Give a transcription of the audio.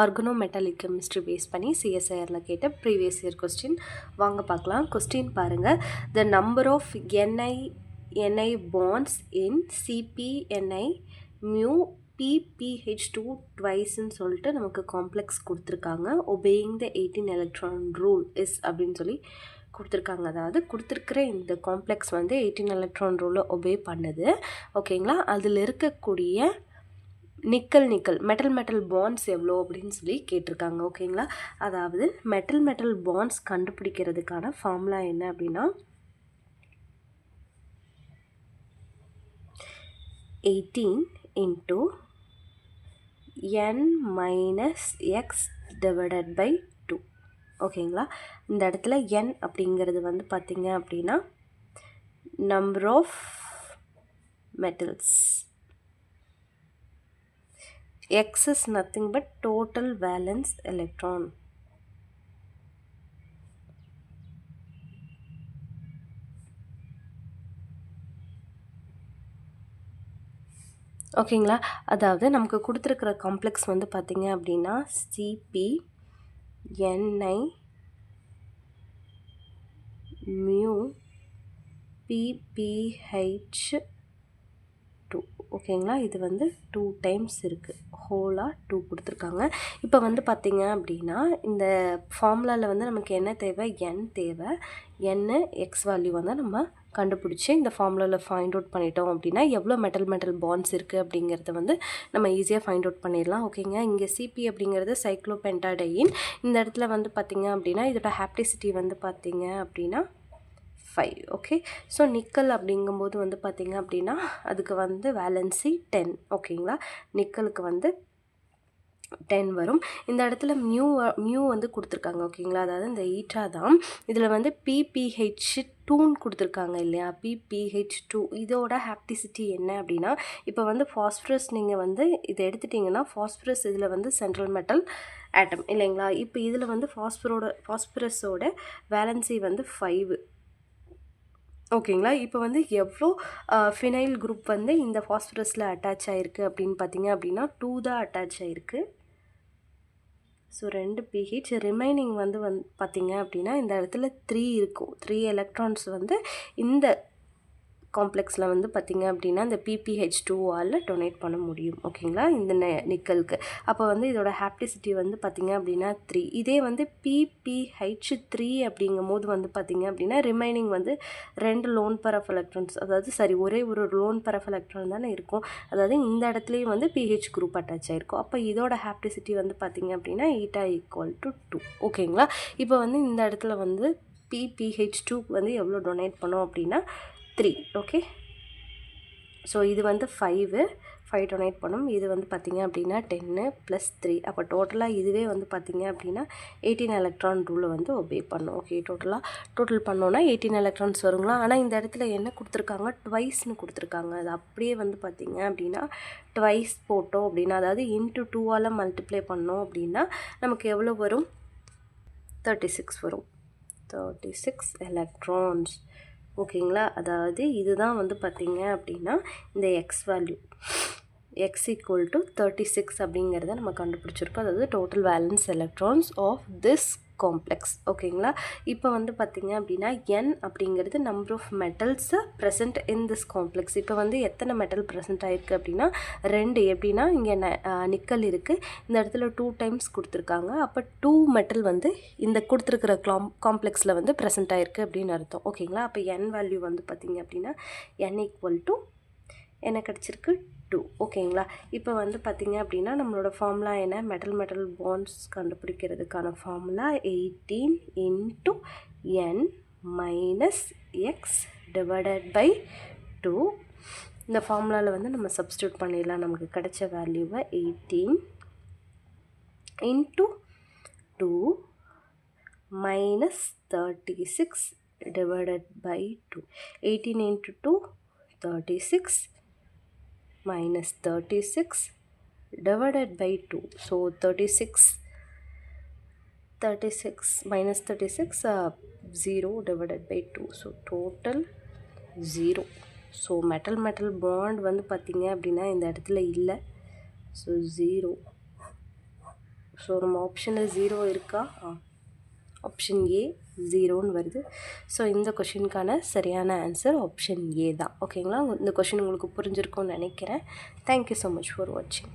Organometallic chemistry base பண்ணி சிஎஸ்ஐஆரில் கேட்ட previous year question வாங்க பார்க்கலாம். கொஸ்டின் பாருங்கள். The number of NI bonds in CpNi mu PPH2 twiceன்னு சொல்லிட்டு நமக்கு காம்ப்ளெக்ஸ் கொடுத்துருக்காங்க. obeying the 18 electron rule is அப்படின்னு சொல்லி கொடுத்துருக்காங்க. அதாவது கொடுத்துருக்கிற இந்த காம்ப்ளெக்ஸ் வந்து 18 எலக்ட்ரான் ரூலை ஒபே பண்ணுது. ஓகேங்களா? அதில் இருக்கக்கூடிய நிக்கல் மெட்டல் பாண்ட்ஸ் எவ்வளோ அப்படின்னு சொல்லி கேட்டிருக்காங்க. ஓகேங்களா? அதாவது மெட்டல் பாண்ட்ஸ் கண்டுபிடிக்கிறதுக்கான ஃபார்முலா என்ன அப்படின்னா 18 into n minus x divided by 2. ஓகேங்களா? இந்த இடத்துல n அப்படிங்கிறது வந்து பார்த்தீங்க அப்படின்னா number of metals, x is nothing but total valence electron. ஓகேங்களா? அதாவது நமக்கு கொடுத்துருக்கிற காம்ப்ளெக்ஸ் வந்து பார்த்தீங்க அப்படின்னா CpNi mu PPH2. ஓகேங்களா? இது வந்து 2 டைம்ஸ் இருக்குது, ஹோலாக 2 கொடுத்துருக்காங்க. இப்போ வந்து பார்த்திங்க அப்படின்னா இந்த ஃபார்முலாவில் வந்து நமக்கு என்ன தேவை, n தேவை. n எக்ஸ் வேல்யூ வந்து நம்ம கண்டுபிடிச்சி இந்த ஃபார்முலாவில் ஃபைண்ட் அவுட் பண்ணிட்டோம் அப்படின்னா எவ்வளோ மெட்டல் பாண்ட்ஸ் இருக்குது அப்படிங்கிறத வந்து நம்ம ஈஸியாக ஃபைண்ட் அவுட் பண்ணிடலாம். ஓகேங்க? இங்கே சிபி அப்படிங்கிறது சைக்ளோபென்டாடையின். இந்த இடத்துல வந்து பார்த்திங்க அப்படின்னா இதோட ஹாப்டிசிட்டி வந்து பார்த்திங்க அப்படின்னா 5. ஓகே, ஸோ நிக்கல் அப்படிங்கும்போது வந்து பார்த்திங்க அப்படின்னா அதுக்கு வந்து வேலன்சி 10. ஓகேங்களா? நிக்கலுக்கு வந்து 10 வரும். இந்த இடத்துல மியூ வந்து கொடுத்துருக்காங்க. ஓகேங்களா? அதாவது இந்த ஈட்டா தான். இதில் வந்து PPH2ன்னு கொடுத்துருக்காங்க இல்லையா? PPH2 இதோட ஹாப்டிசிட்டி என்ன அப்படின்னா, இப்போ வந்து ஃபாஸ்பரஸ் நீங்கள் வந்து இதை எடுத்துட்டிங்கன்னா ஃபாஸ்பரஸ் இதில் வந்து சென்ட்ரல் மெட்டல் ஆட்டம் இல்லைங்களா? இப்போ இதில் வந்து ஃபாஸ்பரஸோட வேலன்சி வந்து 5. ஓகேங்களா? இப்போ வந்து எவ்வளோ ஃபினைல் குரூப் வந்து இந்த ஃபாஸ்பரஸில் அட்டாச் ஆகிருக்கு அப்படின்னு பார்த்தீங்க அப்படின்னா 2 தான் அட்டாச் ஆகிருக்கு. So 2 pH. ரிமைனிங் வந்து பார்த்தீங்க அப்படின்னா இந்த இடத்துல 3 இருக்கும். 3 எலக்ட்ரான்ஸ் வந்து இந்த காம்ப்ளெக்ஸில் வந்து பார்த்திங்க அப்படின்னா இந்த PPH2ஆல் டொனேட் பண்ண முடியும். ஓகேங்களா? இந்த நிக்கலுக்கு. அப்போ வந்து இதோட ஹாப்டிசிட்டி வந்து பார்த்திங்க அப்படின்னா 3. இதே வந்து PPH3 அப்படிங்கும் போது வந்து பார்த்திங்க அப்படின்னா ரிமைனிங் வந்து 2 லோன் பேர் ஆஃப் எலக்ட்ரான்ஸ், அதாவது ஒரே ஒரு லோன் பேர் ஆஃப் எலக்ட்ரான் தானே இருக்கும். அதாவது இந்த இடத்துலையும் வந்து PH குரூப் அட்டாச் ஆகிருக்கும். அப்போ இதோட ஹாப்டிசிட்டி வந்து பார்த்திங்க அப்படின்னா ஈட்டா ஈக்குவல் டு 2. ஓகேங்களா? இப்போ வந்து இந்த இடத்துல வந்து PPH2 வந்து எவ்வளோ டொனேட் பண்ணோம் அப்படின்னா 3. ஓகே, ஸோ இது வந்து 5 டொனேட் பண்ணும். இது வந்து பார்த்திங்க அப்படின்னா 10 + 3. அப்போ டோட்டலாக இதுவே வந்து பார்த்திங்க அப்படின்னா 18 எலக்ட்ரான் ரூலை வந்து ஒபே பண்ணும். ஓகே, டோட்டல் பண்ணோன்னா 18 எலக்ட்ரான்ஸ் வருங்களா? ஆனால் இந்த இடத்துல என்ன கொடுத்துருக்காங்க, ட்வைஸ்னு கொடுத்துருக்காங்க. அது அப்படியே வந்து பார்த்திங்க அப்படின்னா ட்வைஸ் போட்டோம் அப்படின்னா, அதாவது இன்ட்டு 2ஆல் மல்டிப்ளை பண்ணோம் அப்படின்னா நமக்கு எவ்வளோ வரும், 36 வரும். 36 எலக்ட்ரான்ஸ். ஓகேங்களா? அதாவது இதுதான் வந்து பார்த்திங்க அப்படின்னா இந்த எக்ஸ் வேல்யூ, x = 36 அப்படிங்கிறத நம்ம கண்டுபிடிச்சிருக்கோம். அதாவது total valence electrons of this complex. ஓகேங்களா? இப்போ வந்து பார்த்திங்க அப்படின்னா n அப்படிங்கிறது number of metals present in this complex. இப்போ வந்து எத்தனை மெட்டல் ப்ரெசென்ட் ஆகிருக்கு அப்படின்னா 2. எப்படின்னா இங்கே நிக்கல் இருக்குது, இந்த இடத்துல 2 டைம்ஸ் கொடுத்துருக்காங்க. அப்போ 2 மெட்டல் வந்து இந்த கொடுத்துருக்கிற காம்ப்ளெக்ஸில் வந்து ப்ரெசென்ட் ஆகிருக்கு அப்படின்னு அர்த்தம். ஓகேங்களா? அப்போ n வேல்யூ வந்து பார்த்திங்க அப்படின்னா n = என்ன கிடச்சிருக்கு, 2. ஓகேங்களா? இப்போ வந்து பார்த்திங்க அப்படின்னா நம்மளோட ஃபார்முலா என்ன, மெட்டல் பாண்ட்ஸ் கண்டுபிடிக்கிறதுக்கான formula 18 into n minus x divided by 2. இந்த ஃபார்முலாவில் வந்து நம்ம சப்ஸ்டியூட் பண்ணிடலாம். நமக்கு கிடைச்ச வேல்யூவை 18 into 2 minus 36 divided by 2. 18 into 2 36 minus 36 divided by 2. So 36 minus 36 0 divided by 2. So total 0. So metal bond வந்து பார்த்திங்க அப்படின்னா இந்த இடத்துல இல்லை. ஸோ 0. ஸோ நம்ம ஆப்ஷனில் 0 இருக்கா? ஆப்ஷன் ஏ 0ன்னு வருது. ஸோ இந்த கொஷினுக்கான சரியான ஆன்சர் ஆப்ஷன் ஏ தான். ஓகேங்களா? இந்த கொஷின் உங்களுக்கு புரிஞ்சிருக்கும்னு நினைக்கிறேன். தேங்க்யூ ஸோ மச் ஃபார் வாட்சிங்.